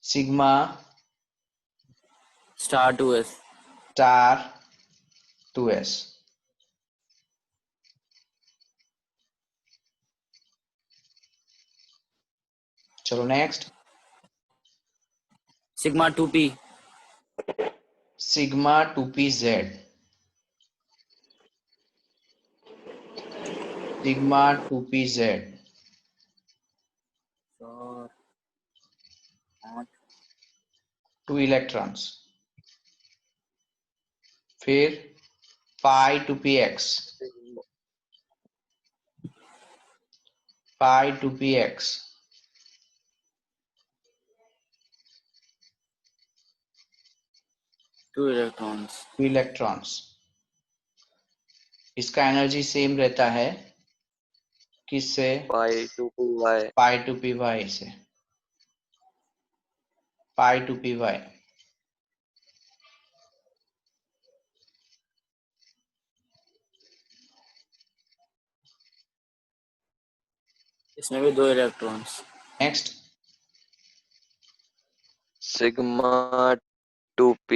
Sigma star 2s star 2s। चलो next. Sigma 2p sigma 2pz। Sigma 2pz। 2 electrons. फिर पाई 2px। पाई 2px। 2 electrons 2 electrons. इसका energy same रहता है किससे? पाई 2py। पाई 2py से। पाई 2py। इसमें भी 2 electrons. Next. Sigma 2p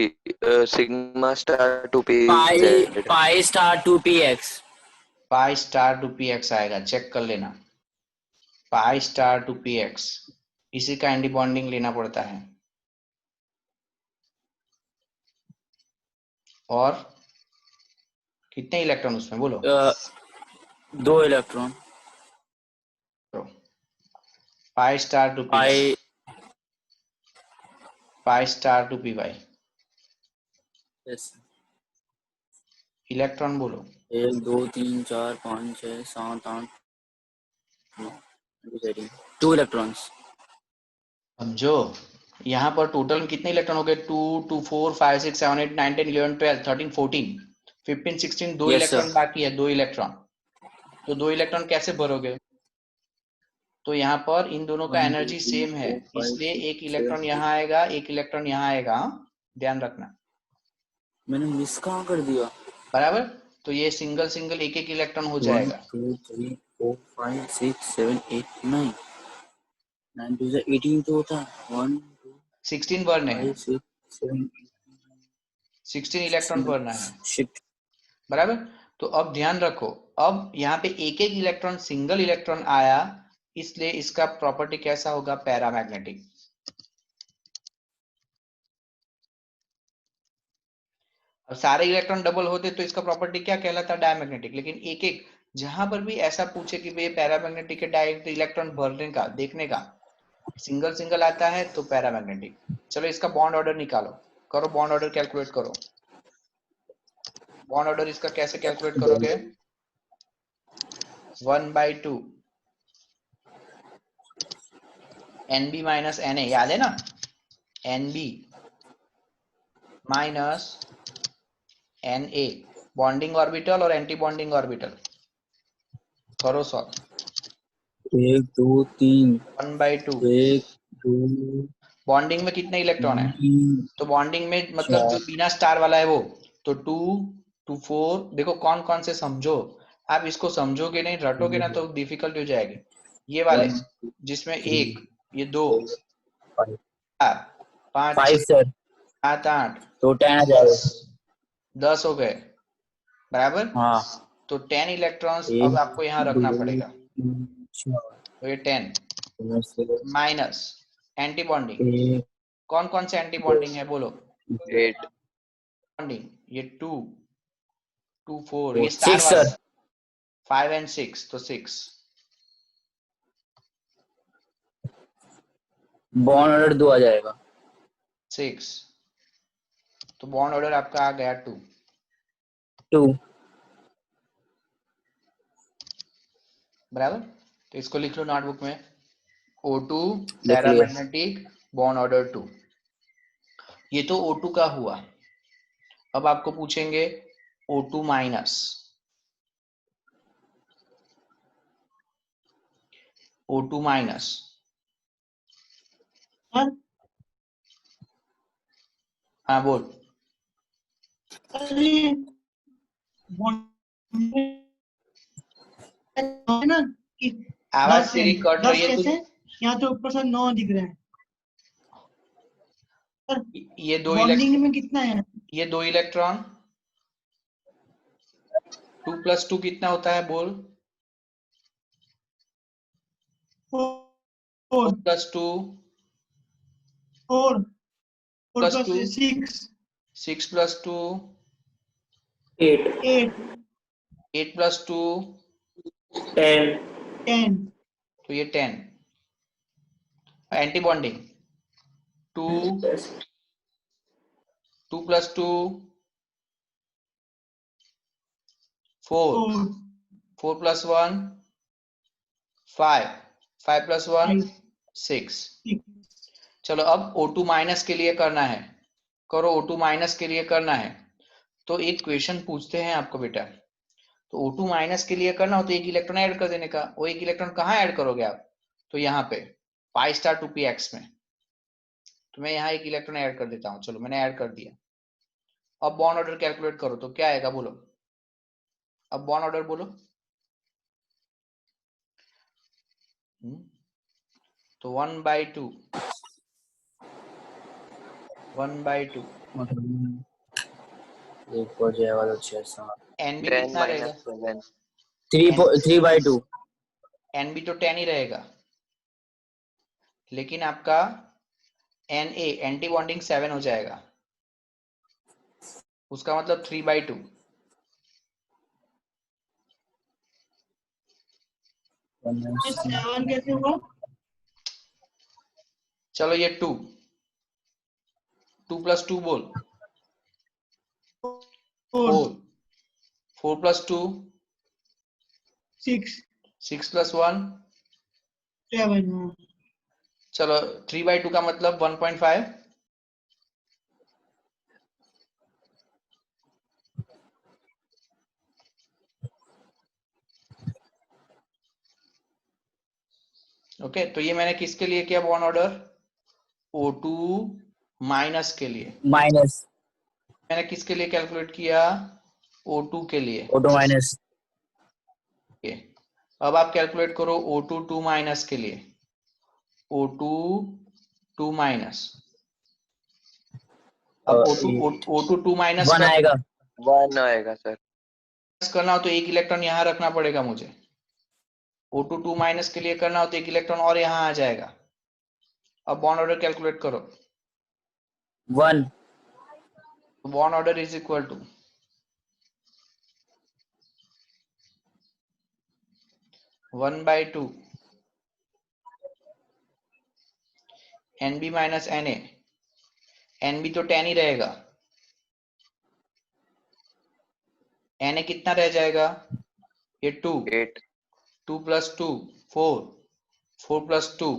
sigma star 2p pi star 2px pi star 2px आएगा, चेक कर लेना। पाई स्टार 2px, इसी का एंटी बॉन्डिंग लेना पड़ता है। और कितने इलेक्ट्रॉन उसमें बोलो? 2 electron. Pi star 2p। Pi pi star 2py। yes. Electron बोलो। 1 2 3 4 5 6 7 8 2 इलेक्ट्रॉन्स। समझो, यहाँ पर टोटल कितने इलेक्ट्रॉन हो गए? 2 2 4 5 6 7 8 9 10 11 12 13 14 15 16। 2 यस सर। इलेक्ट्रॉन बाकी है, 2 इलेक्ट्रॉन। तो 2 इलेक्ट्रॉन कैसे भरोगे? तो यहाँ पर इन दोनों का 1 2 एनर्जी 3 सेम है, 4 5 इसलिए 6 एक इलेक्ट्रॉन यहाँ आएगा, एक इलेक्ट्रॉन यहाँ आएगा। ध्यान रखना। मैंने मिस कहाँ कर दिया? बराबर। तो ये सिंगल सिंगल एक एक इलेक्ट्रॉन हो 1 जाएगा। 2 3 4 5 6 7 8 9 9 2 18 तो होता है। 1 2 16 भरने हैं, 5 6 7 16 इलेक्ट्रॉन भरना है। शिट। बराबर। तो अब ध्यान रखो, अब यहाँ पे एक एक इलेक्ट्रॉन सिंगल इलेक्ट्रॉन आया, इसलिए इसका प्रॉपर्टी कैसा होगा? पैरामैग्नेटिक। अब सारे इलेक्ट्रॉन डबल होते तो इसका प्रॉपर्टी क्या कहलाता? डायमैग्नेटिक। लेकिन एक एक जहां पर भी ऐसा पूछे कि भाई पैरामैग्नेटिक के डायरेक्ट इलेक्ट्रॉन भरने का देखने का, सिंगल सिंगल आता है तो पैरामैग्नेटिक। चलो इसका बॉन्ड ऑर्डर निकालो, करो बॉन्ड ऑर्डर कैलकुलेट करो। बॉन्ड ऑर्डर इसका कैसे कैलकुलेट करोगे? 1/2 NB माइनस Na, याद है ना? NB minus Na, bonding orbital और एंटी बॉन्डिंग ऑर्बिटल। करो सॉल्व। 1 2 3 1/2। 1 2 बॉन्डिंग में कितने इलेक्ट्रॉन है? 3 तो बॉन्डिंग में मतलब जो 4 बिना स्टार वाला है वो, तो 2 2 4। देखो कौन कौन से समझो, आप इसको समझोगे नहीं, रटोगे ना तो डिफिकल्ट हो जाएगी। ये वाले 1 जिसमें 3 एक, ये 2 5 4 5 5 6 सर 7 8 तो 10 आ 10। जाएगा। 10 हो गए। बराबर। हाँ तो 10 इलेक्ट्रॉन्स अब 1 आपको यहाँ 2 रखना पड़ेगा। 3 4 तो ये 10 माइनस एंटी बॉन्डिंग। 1 कौन कौन से एंटी बॉन्डिंग है बोलो? 8 बॉन्डिंग ये 2 2 4, ये स्टार 6 वाला सर। 5 एंड 6, तो 6। बॉन्ड ऑर्डर 2 आ जाएगा। 6। तो बॉन्ड ऑर्डर आपका आ गया 2। 2 बराबर। तो इसको लिख लो नोटबुक में, O2 लिख लिया। Paramagnetic, bond order 2। ये तो O2 का हुआ। अब आपको पूछेंगे O2 माइनस। O2 minus. हाँ बोल। ना कि आवाज 10 तेरी कट रही है कैसे? तू। यहाँ तो ऊपर से 9 दिख रहा है। ये दो बॉन्डिंग में कितना है? ये दो इलेक्ट्रॉन 2 + 2 कितना होता है बोल? 4 2 + 2 4 4 + 2 + 6 6 + 2 8 8 8 + 2 10 10 तो ये 10। Anti bonding 2 2 + 2 4 4 4 + 1 5 5 + 1 5 6। 6 चलो अब O2 माइनस के लिए करना है, करो O2 माइनस के लिए करना है। तो एक क्वेश्चन पूछते हैं आपको बेटा, तो O2 माइनस के लिए करना हो तो एक इलेक्ट्रॉन ऐड कर देने का। वो एक इलेक्ट्रॉन कहाँ ऐड करोगे आप? तो यहाँ पे पाई स्टार 2px में। तो मैं यहाँ एक इलेक्ट्रॉन ऐड कर देता हूँ। चलो मैंने ऐड कर दिया। अब बॉन्ड ऑर्डर कैलकुलेट करो तो क्या आएगा बोलो। अब बॉन्ड ऑर्डर बोलो। तो 1/2 1/2 एक हो जाएगा तो 6 7 NB 10 कितना रहेगा? - 7 3/2 NB तो 10 ही रहेगा, लेकिन आपका Na एंटी बॉन्डिंग 7 हो जाएगा। उसका मतलब 3/2। ये 7 कैसे हुआ? चलो ये 2 + 2 बोल। 4 4 4 + 2 6 6 + 1 7 चलो 3/2 का मतलब 1.5। ओके, तो ये मैंने किसके लिए किया बॉन्ड ऑर्डर? O2 माइनस के लिए। माइनस मैंने किसके लिए कैलकुलेट किया? O2 के लिए। O2 माइनस ओके, अब आप कैलकुलेट करो O2 2 माइनस के लिए। O2 2 minus. अब O2 2 माइनस 1 आएगा 1 आएगा सर। करना हो तो एक इलेक्ट्रॉन यहाँ रखना पड़ेगा मुझे। O2 2 माइनस के लिए करना हो तो एक इलेक्ट्रॉन और यहाँ आ जाएगा। अब बॉन्ड ऑर्डर कैलकुलेट करो। 1 bond order is equal to 1/2 NB - Na। NB तो 10 ही रहेगा। Na कितना रह जाएगा? ये 2 8 2 + 2 4 4 + 2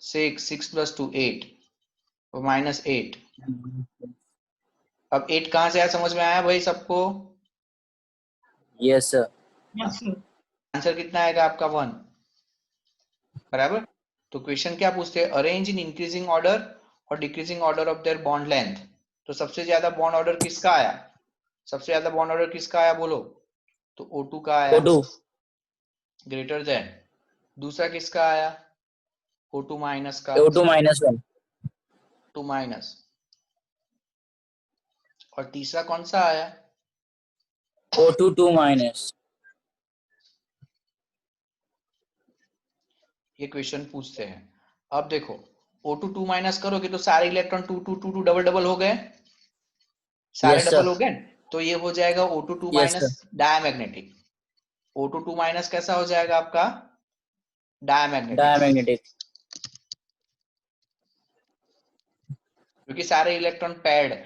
6 6 + 2 8 और -8। अब 8 कहां से आया समझ में आया भाई सबको? Yes sir yes sir answer कितना आएगा आपका? 1 बराबर। तो क्वेश्चन क्या पूछते हैं? अरेंज इन इंक्रीजिंग ऑर्डर और decreasing order of their bond length. तो सबसे ज्यादा बॉन्ड ऑर्डर किसका आया? सबसे ज्यादा बॉन्ड ऑर्डर किसका आया बोलो? तो O2 का आया, O2 ग्रेटर देन। दूसरा किसका आया? O2 माइनस का, O2 -1 2 माइनस। और तीसरा कौन सा आया? O2 2 माइनस ये क्वेश्चन पूछते हैं। अब देखो O2 2 माइनस करोगे तो सारे इलेक्ट्रॉन 2 2 2 2 डबल डबल हो गए, सारे यस डबल सर हो गए। तो ये हो जाएगा O2 2 yes minus sir diamagnetic. O2 2 minus कैसा हो जाएगा आपका? डायमैग्नेटिक, डायमैग्नेटिक क्योंकि सारे इलेक्ट्रॉन पैड है।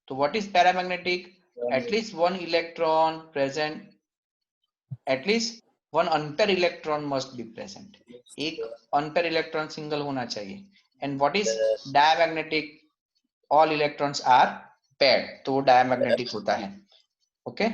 तो what is paramagnetic? At least one electron present, at least one unpair electron must be present. एक अनपेयर इलेक्ट्रॉन सिंगल होना चाहिए। And what is diamagnetic? All electrons are paired, तो वो डायमैग्नेटिक होता है। ओके